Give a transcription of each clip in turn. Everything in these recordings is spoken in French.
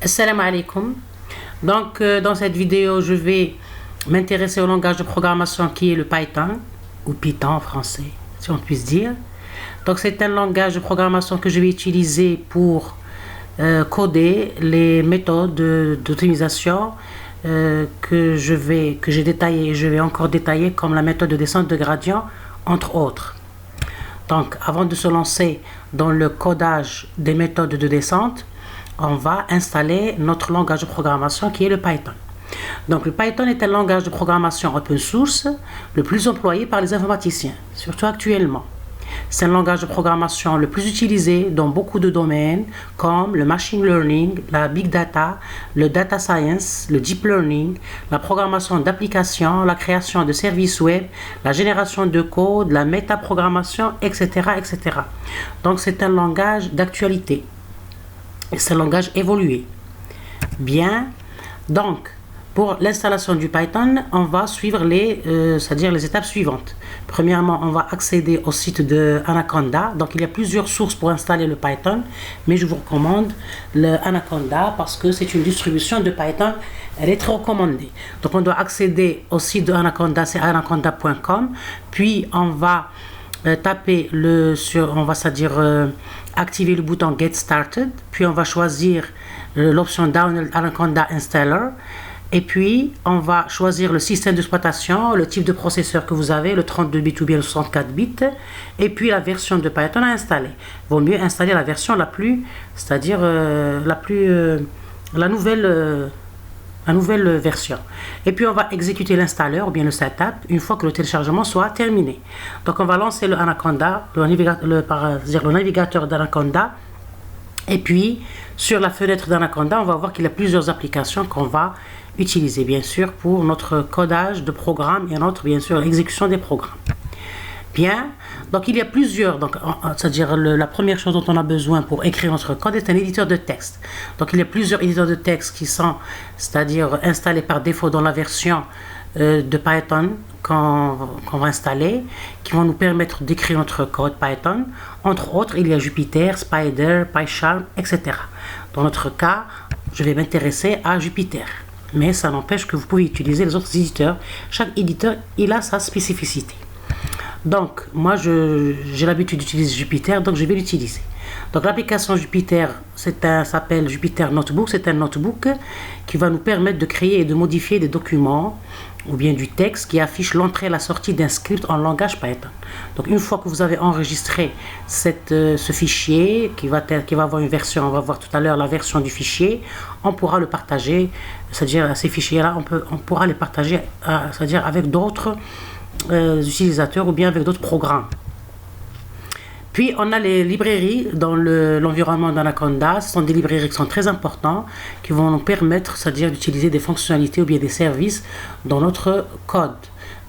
Assalamu alaikum. Donc, dans cette vidéo, je vais m'intéresser au langage de programmation qui est le Python, ou Python en français, si on puisse dire. Donc, c'est un langage de programmation que je vais utiliser pour coder les méthodes d'optimisation que j'ai détaillées et je vais encore détailler, comme la méthode de descente de gradient, entre autres. Donc, avant de se lancer dans le codage des méthodes de descente, on va installer notre langage de programmation qui est le Python. Donc, le Python est un langage de programmation open source le plus employé par les informaticiens, surtout actuellement. C'est un langage de programmation le plus utilisé dans beaucoup de domaines comme le machine learning, la big data, le data science, le deep learning, la programmation d'applications, la création de services web, la génération de code, la métaprogrammation, etc., etc. Donc, c'est un langage d'actualité. C'est un langage évolué. Bien, donc, pour l'installation du Python, on va suivre c'est-à-dire les étapes suivantes. Premièrement, on va accéder au site de Anaconda. Donc, il y a plusieurs sources pour installer le Python, mais je vous recommande le Anaconda parce que c'est une distribution de Python. Elle est très recommandée. Donc, on doit accéder au site de Anaconda, c'est anaconda.com. Puis, on va taper activer le bouton Get Started, puis on va choisir l'option Download Anaconda Installer, et puis on va choisir le système d'exploitation, le type de processeur que vous avez, le 32 bits ou bien le 64 bits, et puis la version de Python à installer. Il vaut mieux installer la version la nouvelle version. Et puis on va exécuter l'installeur ou bien le setup une fois que le téléchargement soit terminé. Donc on va lancer le Anaconda, le navigateur d'Anaconda, et puis sur la fenêtre d'Anaconda, on va voir qu'il y a plusieurs applications qu'on va utiliser bien sûr pour notre codage de programme et notre bien sûr exécution des programmes. Bien, donc il y a plusieurs, c'est-à-dire la première chose dont on a besoin pour écrire notre code est un éditeur de texte. Donc il y a plusieurs éditeurs de texte qui sont, c'est-à-dire installés par défaut dans la version de Python qu'on va installer, qui vont nous permettre d'écrire notre code Python. Entre autres, il y a Jupyter, Spyder, PyCharm, etc. Dans notre cas, je vais m'intéresser à Jupyter. Mais ça n'empêche que vous pouvez utiliser les autres éditeurs. Chaque éditeur, il a sa spécificité. Donc, moi, j'ai l'habitude d'utiliser Jupyter, donc je vais l'utiliser. Donc, l'application Jupyter, s'appelle Jupyter Notebook. C'est un notebook qui va nous permettre de créer et de modifier des documents ou bien du texte qui affiche l'entrée et la sortie d'un script en langage Python. Donc, une fois que vous avez enregistré ce fichier qui va avoir une version, on va voir tout à l'heure la version du fichier, on pourra le partager, c'est-à-dire ces fichiers-là, on pourra les partager, c'est-à-dire avec d'autres utilisateurs ou bien avec d'autres programmes. Puis on a les librairies dans l'environnement d'Anaconda. Ce sont des librairies qui sont très importantes, qui vont nous permettre, c'est-à-dire d'utiliser des fonctionnalités ou bien des services dans notre code.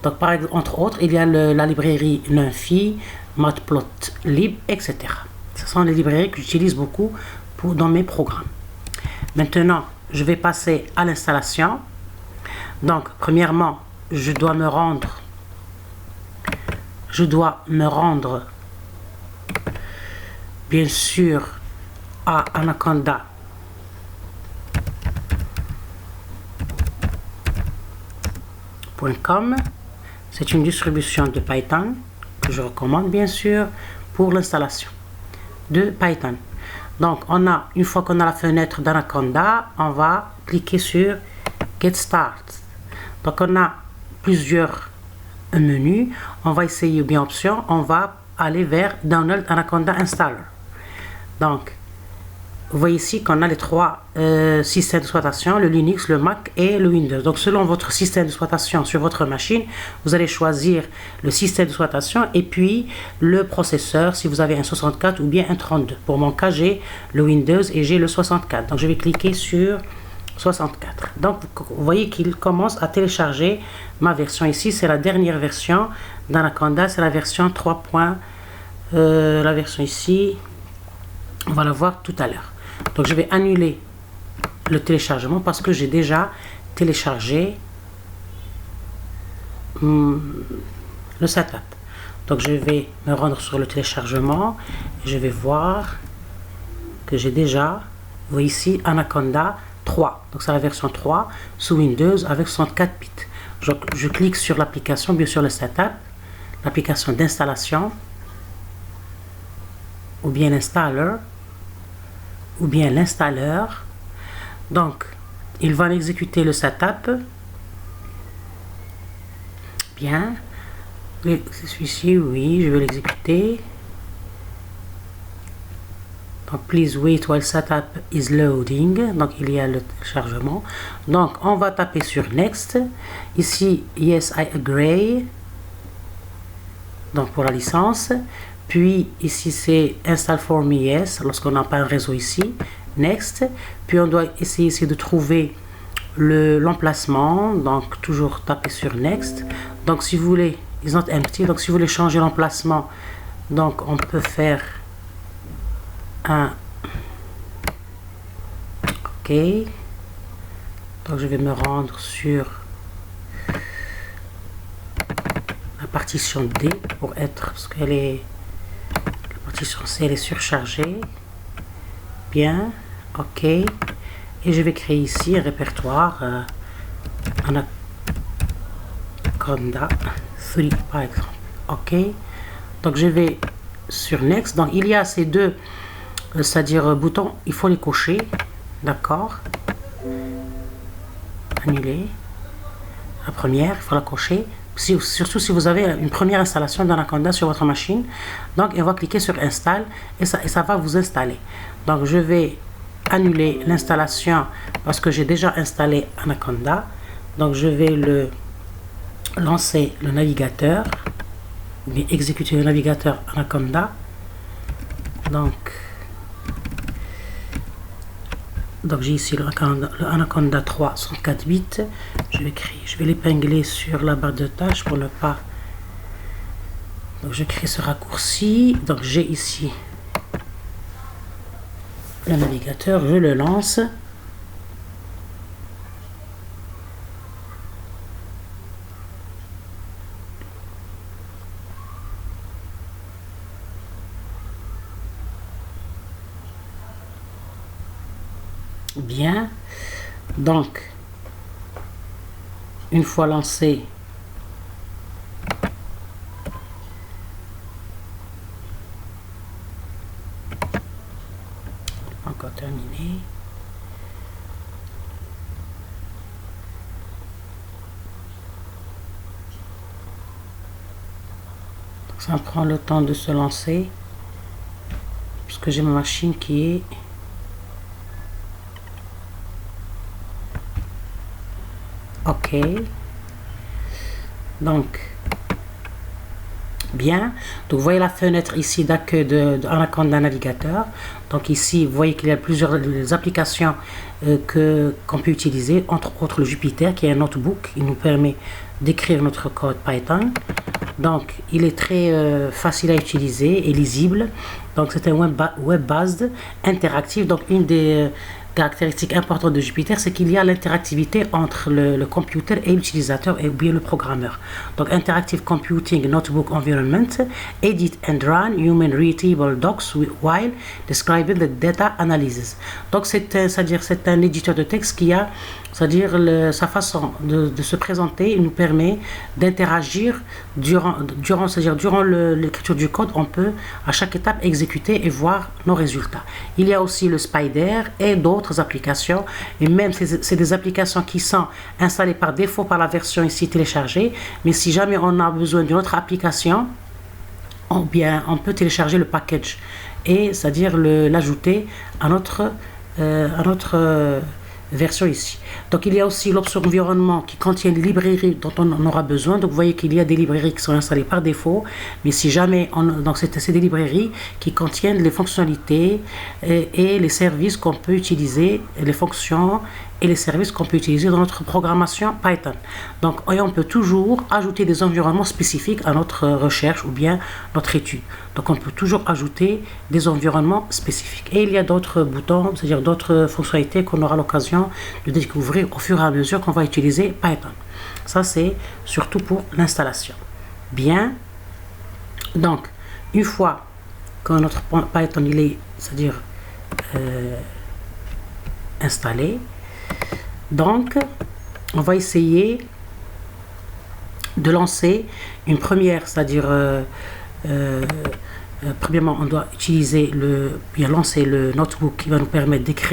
Donc par exemple, entre autres, il y a la librairie NumPy, Matplotlib, etc. Ce sont les librairies que j'utilise beaucoup dans mes programmes. Maintenant, je vais passer à l'installation. Donc premièrement, je dois me rendre bien sûr à anaconda.com. C'est une distribution de Python que je recommande bien sûr pour l'installation de Python. Donc une fois qu'on a la fenêtre d'Anaconda, on va cliquer sur Get Start. Donc on a plusieurs menus, on va essayer ou bien option, on va aller vers Download Anaconda Installer. Donc, vous voyez ici qu'on a les trois systèmes d'exploitation, le Linux, le Mac et le Windows. Donc, selon votre système d'exploitation sur votre machine, vous allez choisir le système d'exploitation et puis le processeur si vous avez un 64 ou bien un 32. Pour mon cas, j'ai le Windows et j'ai le 64. Donc, je vais cliquer sur 64. Donc, vous voyez qu'il commence à télécharger ma version ici. C'est la dernière version d'Anaconda. C'est la version 3. La version ici, on va la voir tout à l'heure. Donc, je vais annuler le téléchargement parce que j'ai déjà téléchargé le setup. Donc, je vais me rendre sur le téléchargement. Et je vais voir que j'ai déjà Vous voyez ici Anaconda 3. Donc c'est la version 3 sous Windows avec 64 bits. Je clique sur l'application, bien sûr le setup, l'application d'installation, ou bien l'installer, ou bien l'installeur. Donc il va exécuter le setup. Bien. Celui-ci, oui, je vais l'exécuter. Donc, please wait while setup is loading. Donc, il y a le chargement. Donc, on va taper sur Next. Ici, Yes, I agree. Donc, pour la licence. Puis, ici, c'est Install for me, yes. Lorsqu'on n'a pas un réseau ici. Next. Puis, on doit essayer ici de trouver l'emplacement. Donc, toujours taper sur Next. Donc, si vous voulez, is not empty. Donc, si vous voulez changer l'emplacement, donc, on peut faire un OK. Donc je vais me rendre sur la partition D pour être, parce qu'elle est, la partition C elle est surchargée. Bien, OK. Et je vais créer ici un répertoire Anaconda 3 par exemple. OK. Donc je vais sur Next. Donc il y a ces deux, c'est-à-dire boutons, il faut les cocher. D'accord. Annuler. La première, il faut la cocher. Surtout si vous avez une première installation d'Anaconda sur votre machine. Donc on va cliquer sur Install et ça va vous installer. Donc je vais annuler l'installation parce que j'ai déjà installé Anaconda. Donc je vais lancer le navigateur, ou bien exécuter le navigateur Anaconda. Donc j'ai ici le Anaconda 3 64 bits. Je vais l'épingler sur la barre de tâches pour ne pas. Donc je crée ce raccourci. Donc j'ai ici le navigateur, je le lance. Bien, donc une fois lancé, encore terminé. Ça prend le temps de se lancer parce que j'ai ma machine qui est OK. Donc bien, donc vous voyez la fenêtre ici d'accueil de Anaconda Navigateur. Donc ici vous voyez qu'il y a plusieurs applications qu'on peut utiliser, entre autres le Jupyter qui est un notebook. Il nous permet d'écrire notre code Python. Donc il est très facile à utiliser et lisible. Donc c'est un web-based interactif. Donc une des caractéristique importante de Jupyter, c'est qu'il y a l'interactivité entre le computer et l'utilisateur et bien le programmeur. Donc Interactive Computing Notebook Environment, Edit and Run Human Readable Docs while describing the data analysis. Donc c'est-à-dire c'est un éditeur de texte qui a, c'est-à-dire sa façon de se présenter, il nous permet d'interagir durant l'écriture du code. On peut à chaque étape exécuter et voir nos résultats. Il y a aussi le Spider et d'autres applications, et même c'est des applications qui sont installées par défaut par la version ici téléchargée, mais si jamais on a besoin d'une autre application, on peut télécharger le package et c'est-à-dire l'ajouter à notre version ici. Donc il y a aussi l'option environnement qui contient les librairies dont on aura besoin. Donc vous voyez qu'il y a des librairies qui sont installées par défaut, mais si jamais donc c'est des librairies qui contiennent les fonctionnalités et les services qu'on peut utiliser, les fonctions et les services qu'on peut utiliser dans notre programmation Python. Donc on peut toujours ajouter des environnements spécifiques à notre recherche ou bien notre étude. Donc on peut toujours ajouter des environnements spécifiques. Et il y a d'autres boutons, c'est-à-dire d'autres fonctionnalités qu'on aura l'occasion de découvrir au fur et à mesure qu'on va utiliser Python. Ça c'est surtout pour l'installation. Bien. Donc une fois que notre Python il est, c'est-à-dire installé. Donc, on va essayer de lancer une première, c'est-à-dire premièrement, on doit lancer le notebook qui va nous permettre d'écrire